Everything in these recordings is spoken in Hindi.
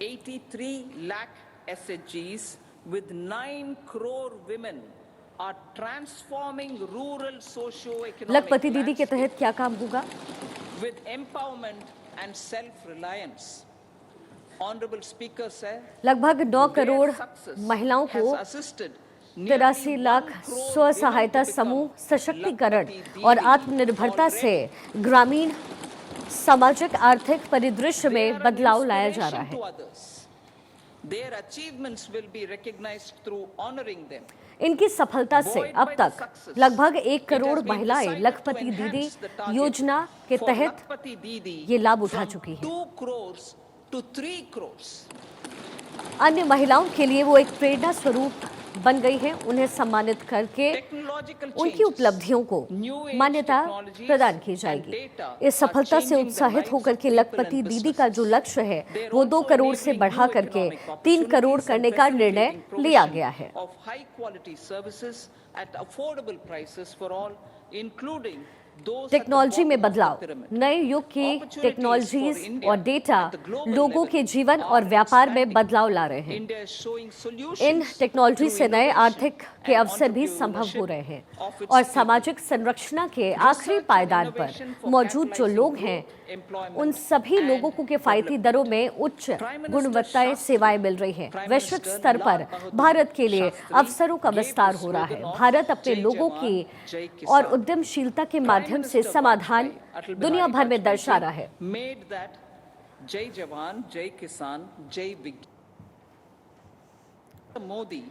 83 lakh SHGs with 9 crore women are transforming rural socio-economic लखपति दीदी के तहत क्या काम होगा? with empowerment and self-reliance. Honorable Speaker said, लगभग 9 करोड़ महिलाओं को 83 लाख स्व सहायता समूह सशक्तिकरण और आत्मनिर्भरता से ग्रामीण सामाजिक आर्थिक परिदृश्य में बदलाव लाया जा रहा है। Their achievements will be recognized through honoring them. इनकी सफलता से अब तक लगभग 1 करोड़ महिलाएं लखपति दीदी योजना के तहत ये लाभ उठा चुकी हैं। 2 crores to 3 crores. अन्य महिलाओं के लिए वो एक प्रेरणा स्वरूप बन गई है। उन्हें सम्मानित करके उनकी उपलब्धियों को मान्यता प्रदान की जाएगी। इस सफलता से उत्साहित होकर के लखपति दीदी का जो लक्ष्य है वो 2 करोड़ से बढ़ा करके 3 करोड़ करने का निर्णय लिया गया है। टेक्नोलॉजी में बदलाव, नए युग की टेक्नोलॉजीज और डेटा लोगों के जीवन और व्यापार में बदलाव ला रहे हैं। इन टेक्नोलॉजी से नए आर्थिक के अवसर भी संभव हो रहे हैं और सामाजिक संरचना के आखिरी पायदान पर मौजूद जो लोग हैं उन सभी लोगों को किफायती दरों में उच्च गुणवत्ता सेवाएं मिल रही हैं। वैश्विक स्तर पर भारत के लिए अवसरों का विस्तार हो रहा है। भारत अपने लोगों की और उद्यमशीलता के माध्यम से समाधान दुनिया भर में दर्शा रहा है। जय जवान, जय किसान, जय विज्ञान। मोदी।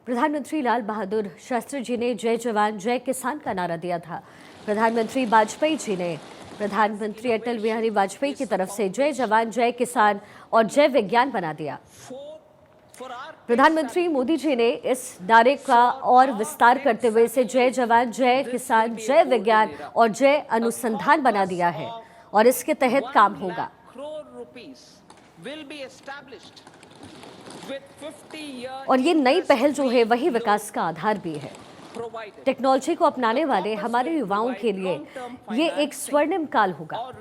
प्रधानमंत्री लाल बहादुर शास्त्री जी ने जय जवान जय किसान का नारा दिया था। प्रधानमंत्री वाजपेयी जी ने प्रधानमंत्री अटल बिहारी वाजपेयी की तरफ से जय जवान जय किसान और जय विज्ञान बना दिया। प्रधानमंत्री मोदी जी ने इस नारे का और विस्तार करते हुए इसे जय जवान जय किसान जय विज्ञान और जय अनुसंधान बना दिया है और इसके तहत काम होगा। और ये नई पहल जो है वही विकास का आधार भी है। टेक्नोलॉजी को अपनाने वाले हमारे युवाओं के लिए ये एक स्वर्णिम काल होगा।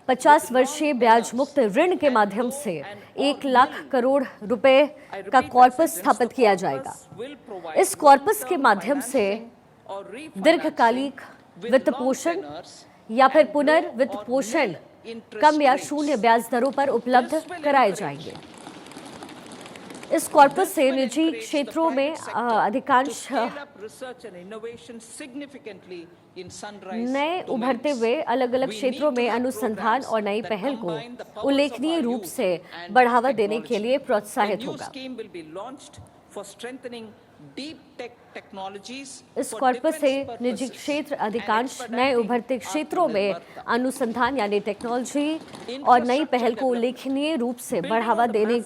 50 वर्षीय ब्याज मुक्त ऋण के माध्यम से 1 लाख करोड़ रुपए का कॉर्पस स्थापित किया जाएगा। इस कॉर्पस के माध्यम से दीर्घकालिक वित्त पोषण या फिर पुनर्वित्त पोषण कम या शून्य ब्याज दरों पर उपलब्ध कराए जाएंगे। इस कॉर्पस से निजी क्षेत्रों में अधिकांश नए उभरते हुए अलग अलग क्षेत्रों में अनुसंधान और नई पहल को उल्लेखनीय रूप से बढ़ावा देने के लिए प्रोत्साहित होगा। इस कॉर्पस से निजी क्षेत्र अधिकांश नए उभरते क्षेत्रों में अनुसंधान यानी टेक्नोलॉजी और नई पहल को उल्लेखनीय रूप से बढ़ावा देने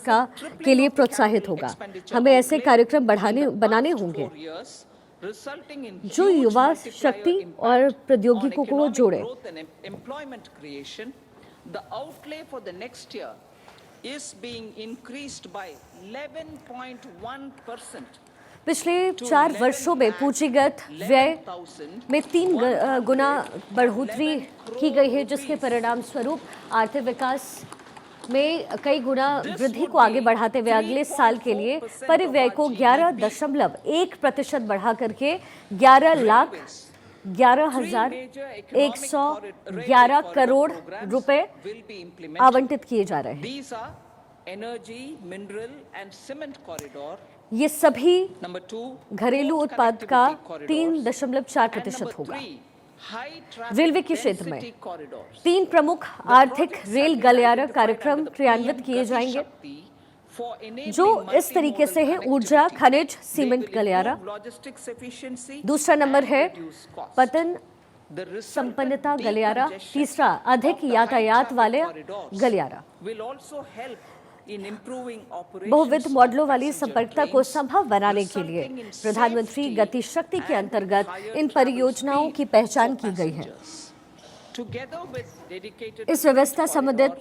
के लिए प्रोत्साहित होगा। हमें ऐसे कार्यक्रम बनाने होंगे जो युवा शक्ति और प्रौद्योगिकों को जोड़े। पिछले 4 वर्षों में पूंजीगत व्यय में 3 गुना बढ़ोतरी की गई है, जिसके परिणाम स्वरूप आर्थिक विकास में कई गुना वृद्धि को आगे बढ़ाते हुए अगले साल के लिए परिव्यय को 11.1% बढ़ा करके 11,11,111 करोड़ रुपए आवंटित किए जा रहे हैं। ये सभी घरेलू उत्पाद का 3.4% होगा। रेलवे के क्षेत्र में 3 प्रमुख आर्थिक रेल गलियारा कार्यक्रम क्रियान्वित किए जाएंगे, जो इस तरीके से है: ऊर्जा, खनिज, सीमेंट गलियारा। दूसरा नंबर है पतन संपन्नता गलियारा। तीसरा अधिक यातायात वाले गलियारा। बहुविध मॉडलों वाली संपर्कता को संभव बनाने के लिए प्रधानमंत्री गति शक्ति के अंतर्गत इन परियोजनाओं की पहचान की गई है। इस व्यवस्था संबंधित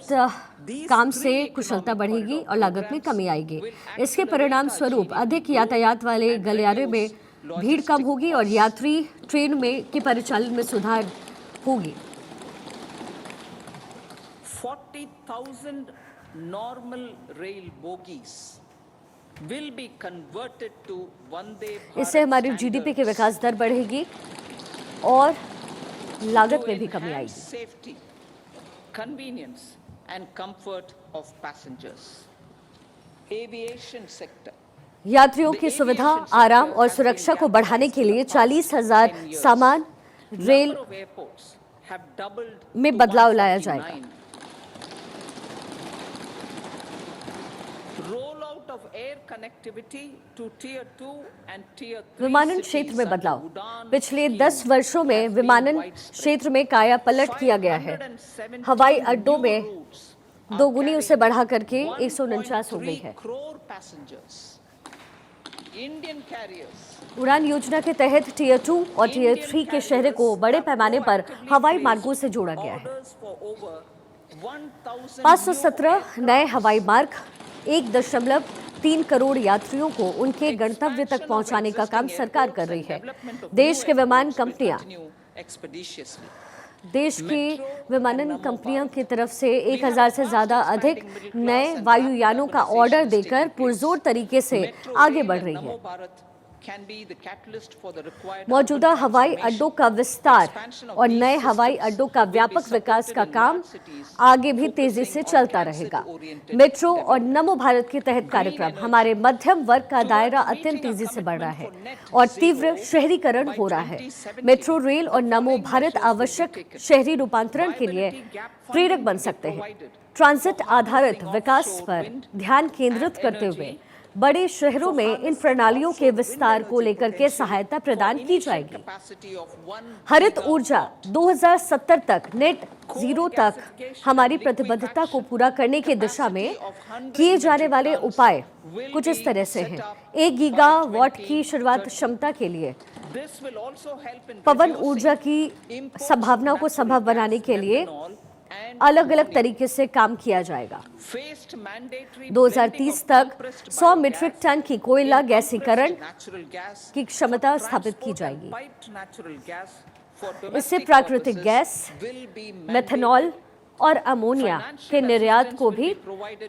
काम से कुशलता बढ़ेगी और लागत में कमी आएगी। इसके परिणाम स्वरूप अधिक यातायात वाले गलियारे में भीड़ कम होगी और यात्री ट्रेन में के परिचालन में सुधार होगी। 40,000 normal rail bogies will be converted to Vande Bharat इससे हमारी जीडीपी की विकास दर बढ़ेगी और लागत में भी कमी आएगी। Safety, convenience and comfort of passengers. Aviation sector. यात्रियों की सुविधा, आराम और सुरक्षा को बढ़ाने के लिए 40,000 सामान rail Number of airports have doubled में to बदलाव लाया 149. जाएगा। Rollout of air connectivity to tier 2 and tier 3 विमानन क्षेत्र में बदलाव। पिछले 10 वर्षों में विमानन क्षेत्र में काया पलट किया गया है। हवाई अड्डों में दोगुनी उसे बढ़ा करके 149 हो गई है। Indian carriers उड़ान योजना के तहत टियर 2 और टियर 3 के शहरों को बड़े पैमाने पर हवाई मार्गों से जोड़ा गया है। 517 नए हवाई मार्ग 1.3 करोड़ यात्रियों को उनके गंतव्य तक पहुंचाने का काम सरकार कर रही है। देश के विमान कंपनियां देश की विमानन कंपनियों की तरफ से 1000 से ज्यादा अधिक नए वायुयानों का ऑर्डर देकर पुरजोर तरीके से आगे बढ़ रही है। मौजूदा हवाई अड्डों का विस्तार और नए हवाई अड्डों का व्यापक विकास का काम आगे भी तेजी से चलता रहेगा। मेट्रो और नमो भारत के तहत कार्यक्रम हमारे मध्यम वर्ग का दायरा अत्यंत तेजी से बढ़ रहा है और तीव्र शहरीकरण हो रहा है। मेट्रो रेल और नमो भारत आवश्यक शहरी रूपांतरण के लिए प्रेरक बन सकते हैं। ट्रांजिट आधारित विकास पर ध्यान केंद्रित करते हुए बड़े शहरों में इन प्रणालियों के विस्तार को लेकर के सहायता प्रदान की जाएगी। हरित ऊर्जा 2070 तक नेट जीरो तक हमारी प्रतिबद्धता को पूरा करने की दिशा में किए जाने वाले उपाय कुछ इस तरह से हैं। 1 गीगावाट की शुरुआत क्षमता के लिए पवन ऊर्जा की संभावनाओं को संभव बनाने के लिए अलग अलग तरीके से काम किया जाएगा। 2030 तक 100 मीट्रिक टन की कोयला गैसीकरण की क्षमता स्थापित की जाएगी। इससे प्राकृतिक गैस, मेथनॉल और अमोनिया के निर्यात को भी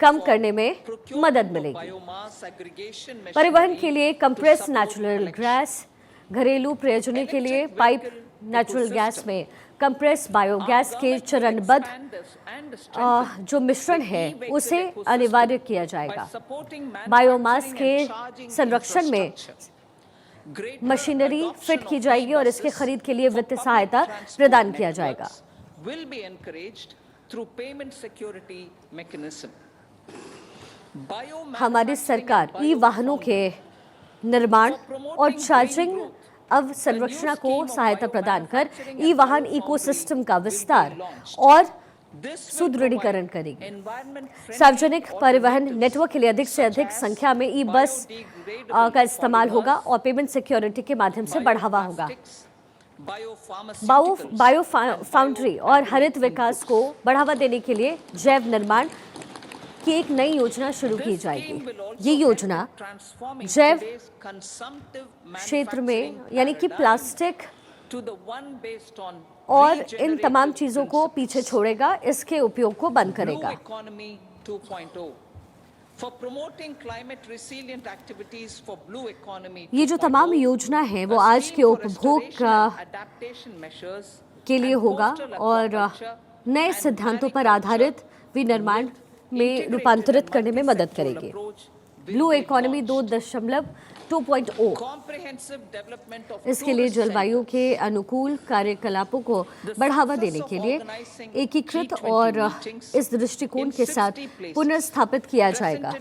कम करने में मदद मिलेगी। परिवहन के लिए कंप्रेस नेचुरल गैस, घरेलू प्रयोजनों के लिए पाइप नेचुरल गैस में कंप्रेस बायोगैस के चरणबद्ध जो मिश्रण है उसे अनिवार्य किया जाएगा। बायोमास के संरक्षण में मशीनरी फिट की जाएगी और इसके खरीद के लिए वित्तीय सहायता प्रदान किया जाएगा। हमारी सरकार ई वाहनों के निर्माण और चार्जिंग अवसंरचना को सहायता प्रदान कर ई वाहन इकोसिस्टम का विस्तार और सुदृढ़ीकरण करेगी। सार्वजनिक परिवहन नेटवर्क के लिए अधिक से अधिक संख्या में ई बस का इस्तेमाल होगा और पेमेंट सिक्योरिटी के माध्यम से बढ़ावा होगा। बायो फाउंड्री और हरित विकास को बढ़ावा देने के लिए जैव निर्माण की एक नई योजना शुरू की जाएगी। ये योजना जैव क्षेत्र में यानी कि प्लास्टिक और इन तमाम चीजों को पीछे छोड़ेगा, इसके उपयोग को बंद करेगा। ये जो तमाम योजना है वो आज के उपभोग के लिए होगा और नए सिद्धांतों पर आधारित विनिर्माण में रूपांतरित करने में मदद करेगी। ब्लू इकोनॉमी 2.0 इसके लिए जलवायु के अनुकूल कार्यकलापों को बढ़ावा देने के लिए एकीकृत और इस दृष्टिकोण के साथ पुनर्स्थापित किया जाएगा।